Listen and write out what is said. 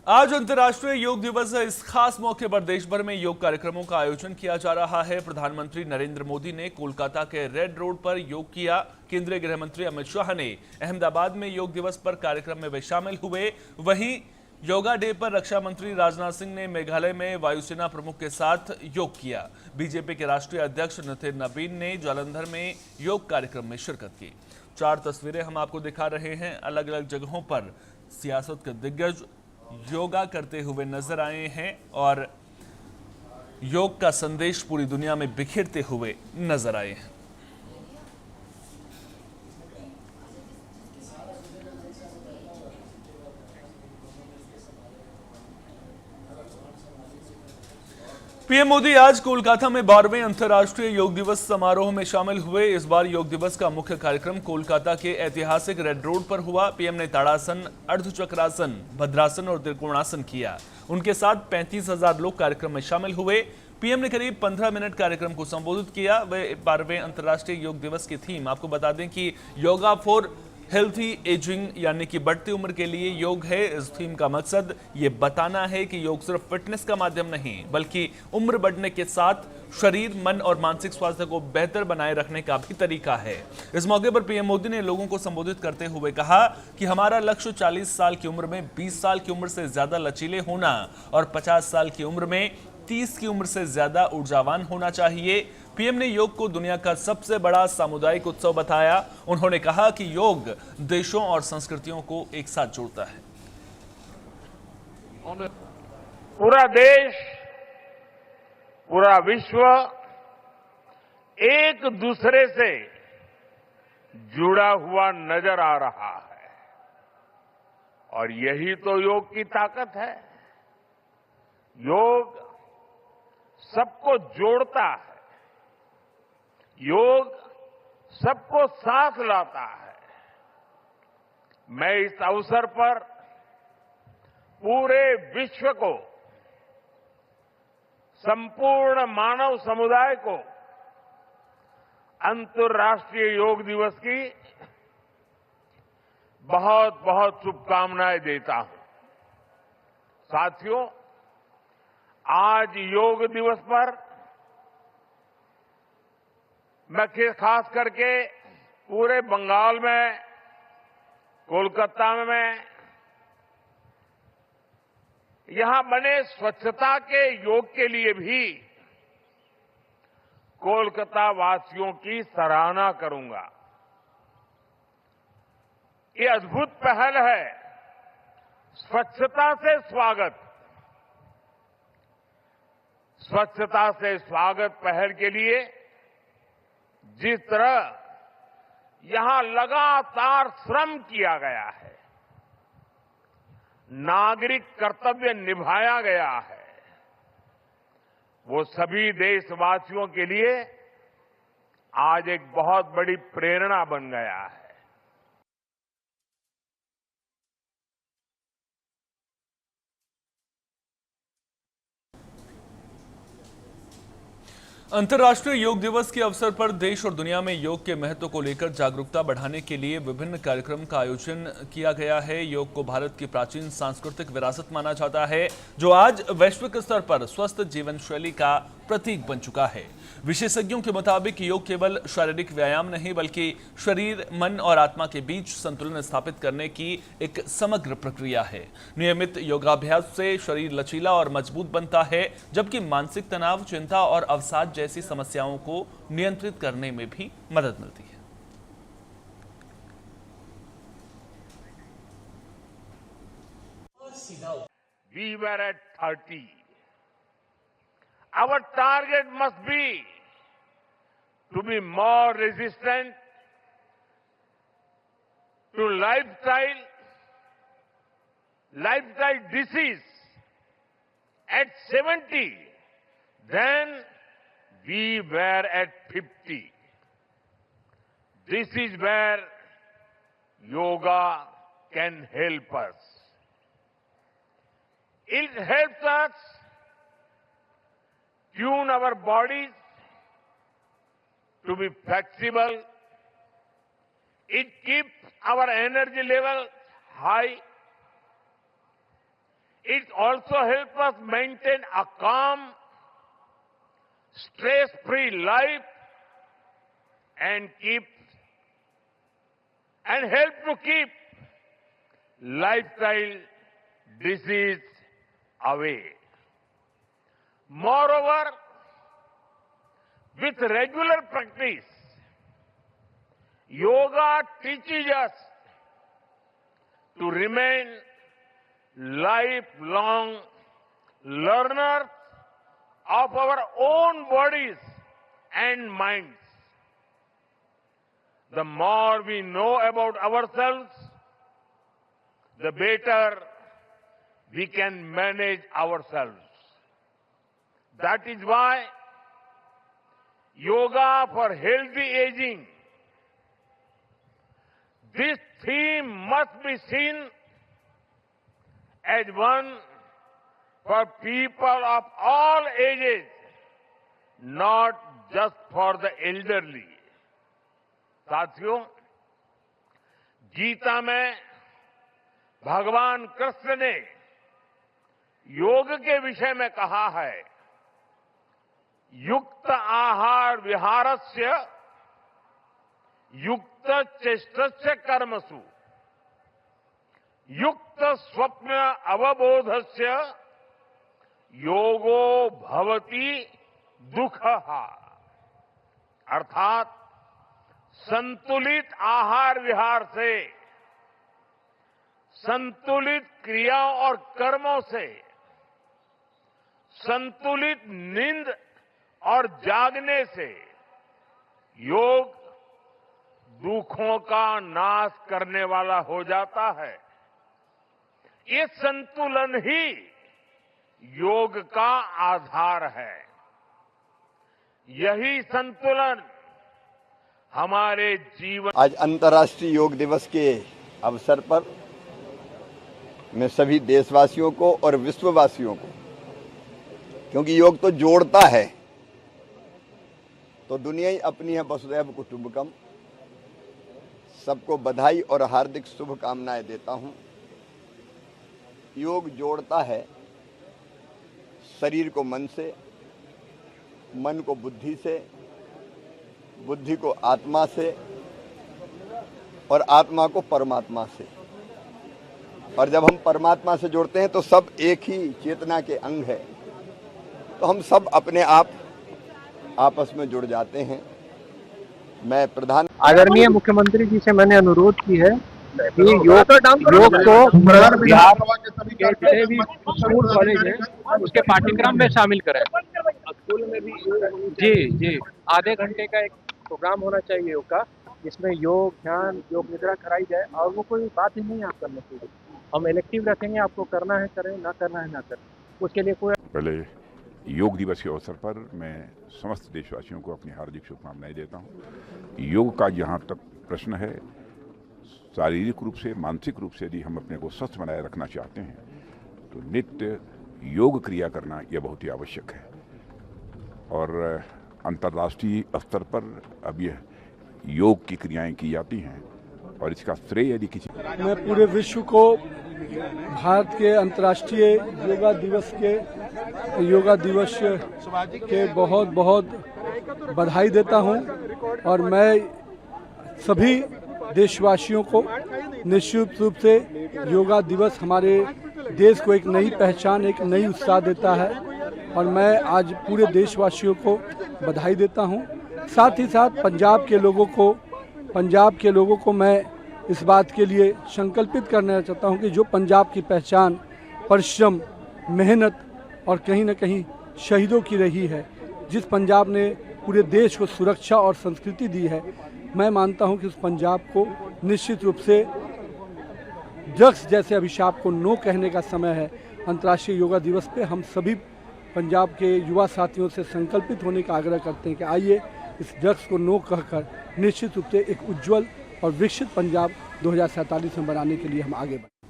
आज अंतर्राष्ट्रीय योग दिवस है। इस खास मौके पर देश भर में योग कार्यक्रमों का आयोजन किया जा रहा है। प्रधानमंत्री नरेंद्र मोदी ने कोलकाता के रेड रोड पर योग किया। केंद्रीय गृह मंत्री अमित शाह ने अहमदाबाद में योग दिवस पर कार्यक्रम में वे शामिल हुए। वहीं योगा डे पर रक्षा मंत्री राजनाथ सिंह ने मेघालय में वायुसेना प्रमुख के साथ योग किया। बीजेपी के राष्ट्रीय अध्यक्ष नितिन नबीन ने जालंधर में योग कार्यक्रम में शिरकत की। 4 तस्वीरें हम आपको दिखा रहे हैं। अलग अलग जगहों पर सियासत के दिग्गज योगा करते हुए नजर आए हैं और योग का संदेश पूरी दुनिया में बिखेरते हुए नजर आए हैं। पीएम मोदी आज कोलकाता में 12वें अंतर्राष्ट्रीय योग दिवस समारोह में शामिल हुए। इस बार योग दिवस का मुख्य कार्यक्रम कोलकाता के ऐतिहासिक रेड रोड पर हुआ। पीएम ने ताड़ासन, अर्धचक्रासन, भद्रासन और त्रिकोणासन किया। उनके साथ 35,000 लोग कार्यक्रम में शामिल हुए। पीएम ने करीब 15 मिनट कार्यक्रम को संबोधित किया। वे 12वें अंतर्राष्ट्रीय योग दिवस की थीम आपको बता दें कि योगा फॉर हेल्थी एजिंग यानी कि बढ़ती उम्र के लिए योग है। इस थीम का मकसद ये बताना है कि योग सिर्फ फिटनेस का माध्यम नहीं बल्कि उम्र बढ़ने के साथ शरीर, मन और मानसिक स्वास्थ्य को बेहतर बनाए रखने का भी तरीका है। इस मौके पर पीएम मोदी ने लोगों को संबोधित करते हुए कहा कि हमारा लक्ष्य 40 साल की उम्र में 20 साल की उम्र से ज्यादा लचीले होना और 50 साल की उम्र में 30 की उम्र से ज्यादा ऊर्जावान होना चाहिए। पीएम ने योग को दुनिया का सबसे बड़ा सामुदायिक उत्सव बताया। उन्होंने कहा कि योग देशों और संस्कृतियों को एक साथ जोड़ता है। पूरा देश, पूरा विश्व एक दूसरे से जुड़ा हुआ नजर आ रहा है और यही तो योग की ताकत है। योग सबको जोड़ता है, योग सबको साथ लाता है। मैं इस अवसर पर पूरे विश्व को, संपूर्ण मानव समुदाय को अंतर्राष्ट्रीय योग दिवस की बहुत बहुत शुभकामनाएं देता हूं। साथियों, आज योग दिवस पर मैं खास करके पूरे बंगाल में, कोलकाता में यहां बने स्वच्छता के योग के लिए भी कोलकाता वासियों की सराहना करूंगा। ये अद्भुत पहल है, स्वच्छता से स्वागत। स्वच्छता से स्वागत पहल के लिए जिस तरह यहां लगातार श्रम किया गया है, नागरिक कर्तव्य निभाया गया है, वो सभी देशवासियों के लिए आज एक बहुत बड़ी प्रेरणा बन गया है। अंतर्राष्ट्रीय योग दिवस के अवसर पर देश और दुनिया में योग के महत्व को लेकर जागरूकता बढ़ाने के लिए विभिन्न कार्यक्रम का आयोजन किया गया है। योग को भारत की प्राचीन सांस्कृतिक विरासत माना जाता है, जो आज वैश्विक स्तर पर स्वस्थ जीवन शैली का प्रतीक बन चुका है। विशेषज्ञों के मुताबिक योग केवल शारीरिक व्यायाम नहीं बल्कि शरीर, मन और आत्मा के बीच संतुलन स्थापित करने की एक समग्र प्रक्रिया है। नियमित योगाभ्यास से शरीर लचीला और मजबूत बनता है, जबकि मानसिक तनाव, चिंता और अवसाद जैसी समस्याओं को नियंत्रित करने में भी मदद मिलती है। We were at 30. Our target must be to be more resistant to lifestyle disease at 70 than we were at 50. This is where yoga can help us. It helps us tune our bodies to be flexible. It keeps our energy level high. It also helps us maintain a calm, stress-free life and help to keep lifestyle disease away. Moreover, with regular practice, yoga teaches us to remain lifelong learners of our own bodies and minds. The more we know about ourselves, the better we can manage ourselves. That is why yoga for healthy aging, this theme must be seen as one for people of all ages, not just for the elderly. साथियों, गीता में भगवान कृष्ण ने योग के विषय में कहा है, युक्त आहार विहारस्य युक्त चेष्टस्य कर्मसु युक्त स्वप्न अवबोधस्य योगो भवति दुःखः। अर्थात संतुलित आहार विहार से, संतुलित क्रियाओं और कर्मों से, संतुलित नींद और जागने से योग दुखों का नाश करने वाला हो जाता है। ये संतुलन ही योग का आधार है। यही संतुलन हमारे जीवन। आज अंतर्राष्ट्रीय योग दिवस के अवसर पर मैं सभी देशवासियों को और विश्ववासियों को, क्योंकि योग तो जोड़ता है, तो दुनिया ही अपनी है, वसुधैव कुटुंबकम, सबको बधाई और हार्दिक शुभकामनाएं देता हूं। योग जोड़ता है शरीर को मन से, मन को बुद्धि से, बुद्धि को आत्मा से और आत्मा को परमात्मा से। और जब हम परमात्मा से जोड़ते हैं तो सब एक ही चेतना के अंग है, तो हम सब अपने आप आपस में जुड़ जाते हैं। मैं प्रधान आदरणीय मुख्यमंत्री जी से मैंने अनुरोध की है कि योग को बिहार के जितने भी स्कूल कॉलेज हैं उसके पाठ्यक्रम में शामिल करें। स्कूल में भी जी आधे घंटे का एक प्रोग्राम होना चाहिए योग का, जिसमें योग ध्यान योग निद्रा कराई जाए। और वो कोई बात ही नहीं आप करने के लिए, हम इलेक्टिव रखेंगे, आपको करना है करें, ना करना है ना करें, उसके लिए कोई। पहले योग दिवस के अवसर पर मैं समस्त देशवासियों को अपनी हार्दिक शुभकामनाएं देता हूं। योग का जहां तक प्रश्न है, शारीरिक रूप से मानसिक रूप से यदि हम अपने को स्वस्थ बनाए रखना चाहते हैं तो नित्य योग क्रिया करना यह बहुत ही आवश्यक है। और अंतर्राष्ट्रीय स्तर पर अब यह योग की क्रियाएं की जाती हैं और इसका श्रेय यदि किसी। मैं पूरे विश्व को भारत के अंतर्राष्ट्रीय योगा दिवस के बहुत बहुत बधाई देता हूं। और मैं सभी देशवासियों को निश्चित रूप से योगा दिवस हमारे देश को एक नई पहचान, एक नई उत्साह देता है। और मैं आज पूरे देशवासियों को बधाई देता हूं। साथ ही साथ पंजाब के लोगों को मैं इस बात के लिए संकल्पित करना चाहता हूं कि जो पंजाब की पहचान परिश्रम, मेहनत और कहीं न कहीं शहीदों की रही है, जिस पंजाब ने पूरे देश को सुरक्षा और संस्कृति दी है, मैं मानता हूं कि उस पंजाब को निश्चित रूप से ड्रग्स जैसे अभिशाप को नो कहने का समय है। अंतर्राष्ट्रीय योगा दिवस पे हम सभी पंजाब के युवा साथियों से संकल्पित होने का आग्रह करते हैं कि आइए इस ड्रग्स को नो कहकर निश्चित रूप से एक उज्जवल और विकसित पंजाब 2047 में बनाने के लिए हम आगे बढ़ें।